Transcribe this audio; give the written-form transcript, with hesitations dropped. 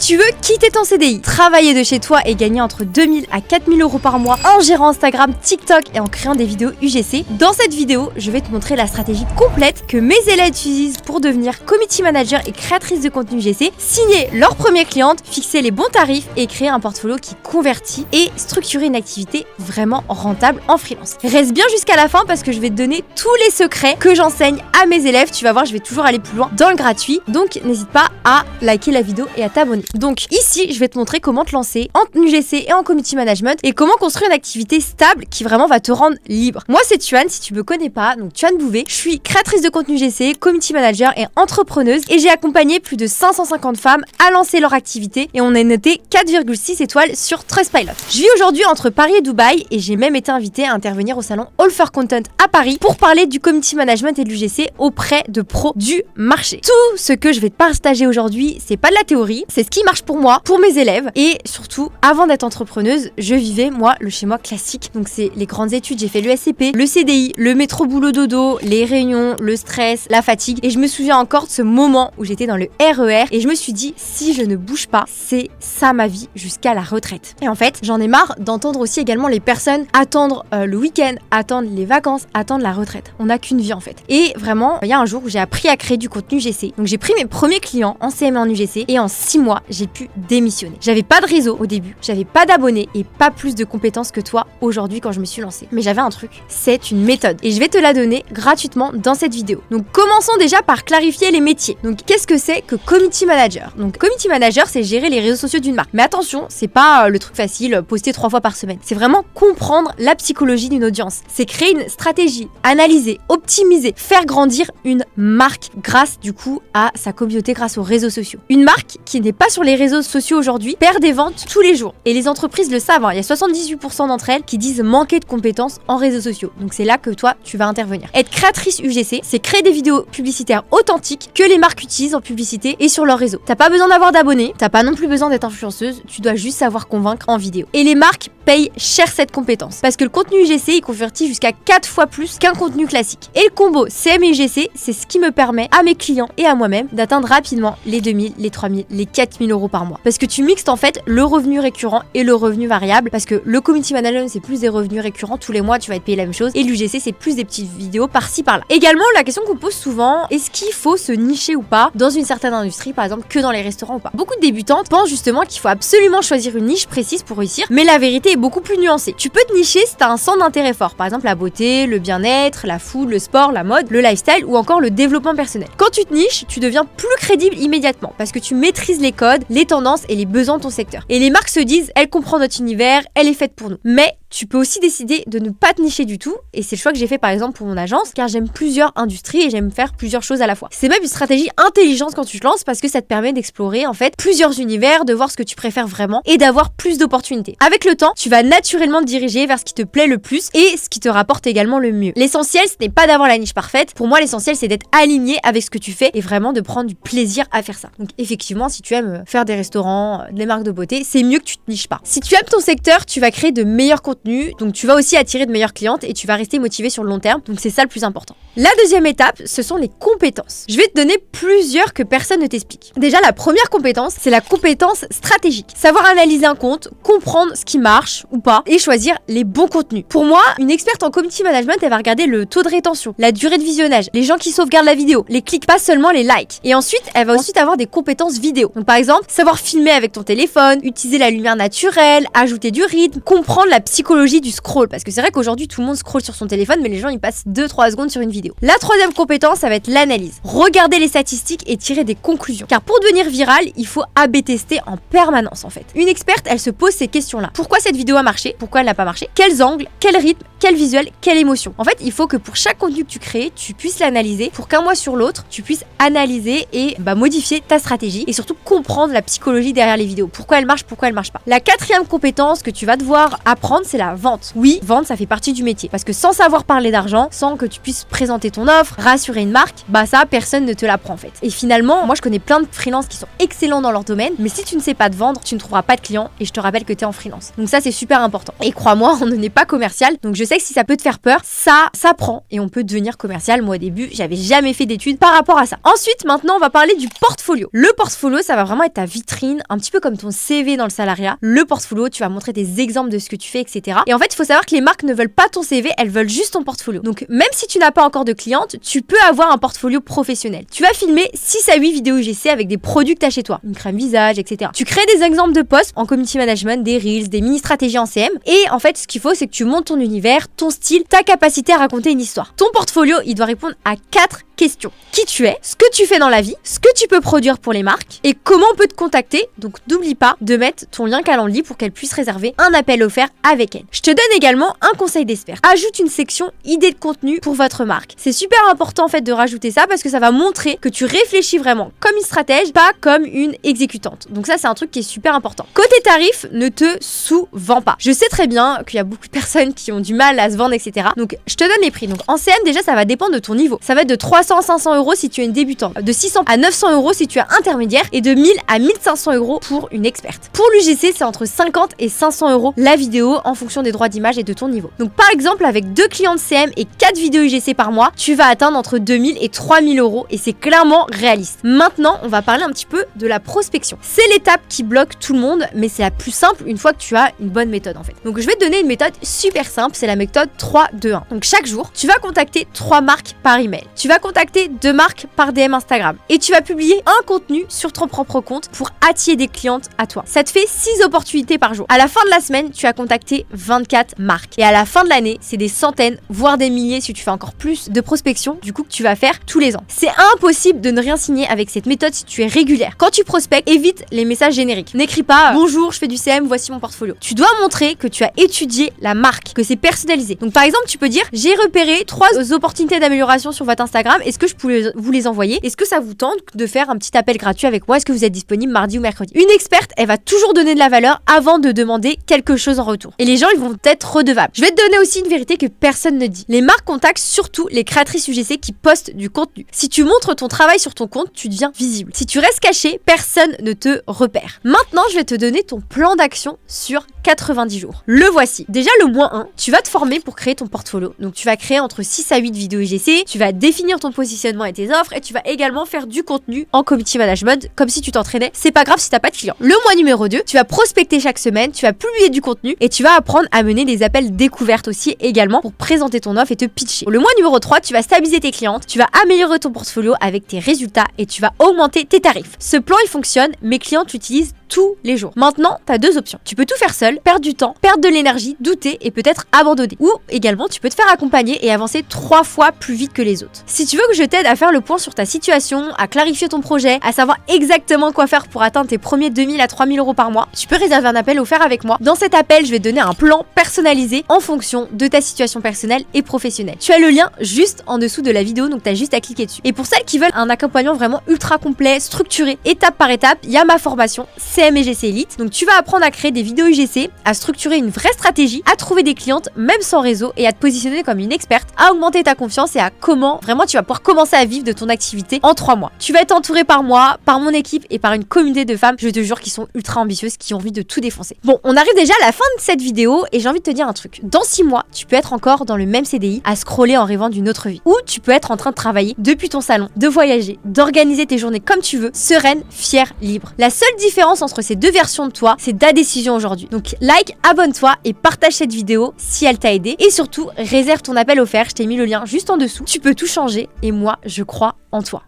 tu veux quitter ton CDI, travailler de chez toi et gagner entre 2000 à 4000 euros par mois en gérant Instagram, TikTok et en créant des vidéos UGC, dans cette vidéo, je vais te montrer la stratégie complète que mes élèves utilisent pour devenir community manager et créatrice de contenu UGC, signer leur première cliente, fixer les bons tarifs et créer un portfolio qui convertit et structurer une activité vraiment rentable en freelance. Reste bien jusqu'à la fin parce que je vais te donner tous les secrets que j'enseigne à mes élèves. Tu vas voir, je vais toujours aller plus loin dans le gratuit. Donc n'hésite pas à liker la vidéo et à t'abonner. Donc ici, je vais te montrer comment te lancer en UGC et en community management et comment construire une activité stable qui vraiment va te rendre libre. Moi, c'est Tuan, si tu me connais pas, donc Tuan Bouvet. Je suis créatrice de contenu UGC, community manager et entrepreneuse et j'ai accompagné plus de 550 femmes à lancer leur activité et on a noté 4,6 étoiles sur Trustpilot. Je vis aujourd'hui entre Paris et Dubaï et j'ai même été invitée à intervenir au salon All for Content à Paris pour parler du community management et de l'UGC auprès de pros du marché. Tout ce que je vais te partager aujourd'hui, c'est pas de la théorie, c'est ce qui marche pour moi, pour mes élèves et surtout, avant d'être entrepreneuse, je vivais moi le chez moi classique. Donc c'est les grandes études, j'ai fait le SCP, le CDI, le métro boulot dodo, les réunions, le stress, la fatigue et je me souviens encore de ce moment où j'étais dans le RER et je me suis dit si je ne bouge pas, c'est ça ma vie jusqu'à la retraite. Et en fait, j'en ai marre d'entendre aussi également les personnes attendre le week-end, attendre les vacances, attendre la retraite. On n'a qu'une vie en fait. Et vraiment, il y a un jour où j'ai appris à créer du contenu UGC. Donc j'ai pris mes premiers clients en CM en UGC et en 6 mois, j'ai pu démissionner. J'avais pas de réseau au début, j'avais pas d'abonnés et pas plus de compétences que toi aujourd'hui quand je me suis lancée. Mais j'avais un truc, c'est une méthode et je vais te la donner gratuitement dans cette vidéo. Donc commençons déjà par clarifier les métiers. Donc qu'est-ce que c'est que community manager? Donc community manager, c'est gérer les réseaux sociaux d'une marque. Mais attention, c'est pas le truc facile, poster 3 fois par semaine. C'est vraiment comprendre la psychologie d'une audience. C'est créer une stratégie, analyser, optimiser, faire grandir une marque grâce du coup à sa communauté, grâce aux réseaux sociaux. Une marque qui n'est pas sur les réseaux sociaux aujourd'hui perd des ventes tous les jours. Et les entreprises le savent, hein. Il y a 78% d'entre elles qui disent manquer de compétences en réseaux sociaux. Donc c'est là que toi, tu vas intervenir. Être créatrice UGC, c'est créer des vidéos publicitaires authentiques que les marques utilisent en publicité et sur leur réseau. T'as pas besoin d'avoir d'abonnés, t'as pas non plus besoin d'être influenceuse, tu dois juste savoir convaincre en vidéo. Et les marques payent cher cette compétence parce que le contenu UGC il convertit jusqu'à 4 fois plus qu'un contenu classique. Et le combo CM et UGC, c'est ce qui me permet à mes clients et à moi-même d'atteindre rapidement les 2000, les 3000, les 4000 euros par mois. Parce que tu mixes en fait le revenu récurrent et le revenu variable parce que le community management c'est plus des revenus récurrents, tous les mois tu vas être payé la même chose et l'UGC c'est plus des petites vidéos par-ci par-là. Également la question qu'on pose souvent, est-ce qu'il faut se nicher ou pas dans une certaine industrie, par exemple que dans les restaurants ou pas? Beaucoup de débutantes pensent justement qu'il faut absolument choisir une niche précise pour réussir, mais la vérité est beaucoup plus nuancée. Tu peux te nicher si t'as un centre d'intérêt fort, par exemple la beauté, le bien-être, la food, le sport, la mode, le lifestyle ou encore le développement personnel. Quand tu te niches, tu deviens plus crédible immédiatement parce que tu maîtrises les codes, les tendances et les besoins de ton secteur. Et les marques se disent, elle comprend notre univers, elle est faite pour nous. Mais tu peux aussi décider de ne pas te nicher du tout et c'est le choix que j'ai fait par exemple pour mon agence car j'aime plusieurs industries et j'aime faire plusieurs choses à la fois. C'est même une stratégie intelligente quand tu te lances parce que ça te permet d'explorer en fait plusieurs univers, de voir ce que tu préfères vraiment et d'avoir plus d'opportunités. Avec le temps, tu vas naturellement te diriger vers ce qui te plaît le plus et ce qui te rapporte également le mieux. L'essentiel, ce n'est pas d'avoir la niche parfaite. Pour moi, l'essentiel, c'est d'être aligné avec ce que tu fais et vraiment de prendre du plaisir à faire ça. Donc effectivement, si tu aimes faire des restaurants, des marques de beauté, c'est mieux que tu te niches pas. Si tu aimes ton secteur, tu vas créer de meilleurs contenus, donc tu vas aussi attirer de meilleures clientes et tu vas rester motivé sur le long terme. Donc c'est ça le plus important. La deuxième étape, ce sont les compétences. Je vais te donner plusieurs que personne ne t'explique. Déjà, la première compétence, c'est la compétence stratégique. Savoir analyser un compte, comprendre ce qui marche ou pas et choisir les bons contenus. Pour moi, une experte en community management, elle va regarder le taux de rétention, la durée de visionnage, les gens qui sauvegardent la vidéo, les clics, pas seulement les likes. Et ensuite, elle va aussi avoir des compétences vidéo. Donc par exemple, savoir filmer avec ton téléphone, utiliser la lumière naturelle, ajouter du rythme, comprendre la psychologie du scroll. Parce que c'est vrai qu'aujourd'hui, tout le monde scrolle sur son téléphone, mais les gens, ils passent 2-3 secondes sur une vidéo. La troisième compétence, ça va être l'analyse. Regarder les statistiques et tirer des conclusions. Car pour devenir viral, il faut A/B tester en permanence en fait. Une experte, elle se pose ces questions-là. Pourquoi cette vidéo a marché? Pourquoi elle n'a pas marché? Quels angles? Quel rythme? Quel visuel? Quelle émotion? En fait, il faut que pour chaque contenu que tu crées, tu puisses l'analyser pour qu'un mois sur l'autre, tu puisses analyser et modifier ta stratégie et surtout comprendre la psychologie derrière les vidéos. Pourquoi elle marche, pourquoi elle marche pas. La quatrième compétence que tu vas devoir apprendre, c'est la vente. Oui, vendre, ça fait partie du métier. Parce que sans savoir parler d'argent, sans que tu puisses présenter ton offre, rassurer une marque, ça, personne ne te l'apprend en fait. Et finalement, moi, je connais plein de freelances qui sont excellents dans leur domaine, mais si tu ne sais pas te vendre, tu ne trouveras pas de clients et je te rappelle que tu es en freelance. Donc ça, c'est super important. Et crois-moi, on ne n'est pas commercial. Donc je sais sais que si ça peut te faire peur, ça s'apprend et on peut devenir commercial. Moi au début, j'avais jamais fait d'études par rapport à ça. Ensuite, maintenant, on va parler du portfolio. Le portfolio, ça va vraiment être ta vitrine, un petit peu comme ton CV dans le salariat. Le portfolio, tu vas montrer des exemples de ce que tu fais, etc. Et en fait, il faut savoir que les marques ne veulent pas ton CV, elles veulent juste ton portfolio. Donc, même si tu n'as pas encore de clientes, tu peux avoir un portfolio professionnel. Tu vas filmer 6 à 8 vidéos UGC avec des produits que tu as chez toi, une crème visage, etc. Tu crées des exemples de posts en community management, des reels, des mini-stratégies en CM. Et en fait, ce qu'il faut, c'est que tu montes ton univers, ton style, ta capacité à raconter une histoire. Ton portfolio, il doit répondre à 4 questions. Qui tu es, ce que tu fais dans la vie, ce que tu peux produire pour les marques et comment on peut te contacter. Donc n'oublie pas de mettre ton lien Calendly pour qu'elle puisse réserver un appel offert avec elle. Je te donne également un conseil d'expert. Ajoute une section idées de contenu pour votre marque. C'est super important en fait de rajouter ça parce que ça va montrer que tu réfléchis vraiment comme une stratège, pas comme une exécutante. Donc ça, c'est un truc qui est super important. Côté tarif, ne te sous-vends pas. Je sais très bien qu'il y a beaucoup de personnes qui ont du mal à se vendre, etc. Donc je te donne les prix. Donc en CM, déjà, ça va dépendre de ton niveau. Ça va être de 300 à 500 € si tu es une débutante, de 600 à 900 € si tu es intermédiaire et de 1000 à 1500 € pour une experte. Pour l'UGC, c'est entre 50 et 500 € la vidéo en fonction des droits d'image et de ton niveau. Donc par exemple, avec 2 clients de CM et 4 vidéos UGC par mois, tu vas atteindre entre 2000 et 3000 € et c'est clairement réaliste. Maintenant, on va parler un petit peu de la prospection. C'est l'étape qui bloque tout le monde, mais c'est la plus simple une fois que tu as une bonne méthode en fait. Donc je vais te donner une méthode super simple, c'est la méthode 3-2-1. Donc chaque jour, tu vas contacter 3 marques par email. Tu vas contacter 2 marques par DM Instagram et tu vas publier un contenu sur ton propre compte pour attirer des clientes à toi. Ça te fait 6 opportunités par jour. À la fin de la semaine, tu as contacté 24 marques et à la fin de l'année, c'est des centaines, voire des milliers si tu fais encore plus de prospection, du coup que tu vas faire tous les ans. C'est impossible de ne rien signer avec cette méthode si tu es régulière. Quand tu prospectes, évite les messages génériques. N'écris pas bonjour, je fais du CM, voici mon portfolio. Tu dois montrer que tu as étudié la marque, que c'est personnalisé. Donc par exemple, tu peux dire j'ai repéré 3 opportunités d'amélioration sur votre Instagram, est-ce que je peux vous les envoyer? Est-ce que ça vous tente de faire un petit appel gratuit avec moi? Est-ce que vous êtes disponible mardi ou mercredi? Une experte, elle va toujours donner de la valeur avant de demander quelque chose en retour. Et les gens, ils vont être redevables. Je vais te donner aussi une vérité que personne ne dit. Les marques contactent surtout les créatrices UGC qui postent du contenu. Si tu montres ton travail sur ton compte, tu deviens visible. Si tu restes caché, personne ne te repère. Maintenant, je vais te donner ton plan d'action sur 90 jours. Le voici. Déjà, le mois 1, tu vas te former pour créer ton portfolio. Donc, tu vas créer entre 6 à 8 vidéos UGC, tu vas définir ton positionnement et tes offres et tu vas également faire du contenu en community management comme si tu t'entraînais. C'est pas grave si t'as pas de clients. Le mois numéro 2, tu vas prospecter chaque semaine, tu vas publier du contenu et tu vas apprendre à mener des appels découvertes aussi également pour présenter ton offre et te pitcher. Le mois numéro 3, tu vas stabiliser tes clientes, tu vas améliorer ton portfolio avec tes résultats et tu vas augmenter tes tarifs. Ce plan, il fonctionne, mes clientes l'utilisent tous les jours. Maintenant, tu as 2 options. Tu peux tout faire seul, perdre du temps, perdre de l'énergie, douter et peut-être abandonner. Ou également, tu peux te faire accompagner et avancer 3 fois plus vite que les autres. Si tu veux que je t'aide à faire le point sur ta situation, à clarifier ton projet, à savoir exactement quoi faire pour atteindre tes premiers 2000 à 3000 € par mois, tu peux réserver un appel offert avec moi. Dans cet appel, je vais te donner un plan personnalisé en fonction de ta situation personnelle et professionnelle. Tu as le lien juste en dessous de la vidéo, donc tu as juste à cliquer dessus. Et pour celles qui veulent un accompagnement vraiment ultra complet, structuré, étape par étape, il y a ma formation CM UGC Elite. Donc tu vas apprendre à créer des vidéos UGC, à structurer une vraie stratégie, à trouver des clientes même sans réseau et à te positionner comme une experte, à augmenter ta confiance et à comment vraiment tu vas pouvoir commencer à vivre de ton activité en 3 mois. Tu vas être entouré par moi, par mon équipe et par une communauté de femmes, je te jure, qui sont ultra ambitieuses, qui ont envie de tout défoncer. Bon, on arrive déjà à la fin de cette vidéo et j'ai envie de te dire un truc. Dans 6 mois, tu peux être encore dans le même CDI à scroller en rêvant d'une autre vie. Ou tu peux être en train de travailler depuis ton salon, de voyager, d'organiser tes journées comme tu veux, sereine, fière, libre. La seule différence entre ces 2 versions de toi, c'est ta décision aujourd'hui. Donc like, abonne-toi et partage cette vidéo si elle t'a aidé. Et surtout, réserve ton appel offert, je t'ai mis le lien juste en dessous. Tu peux tout changer et moi, je crois en toi.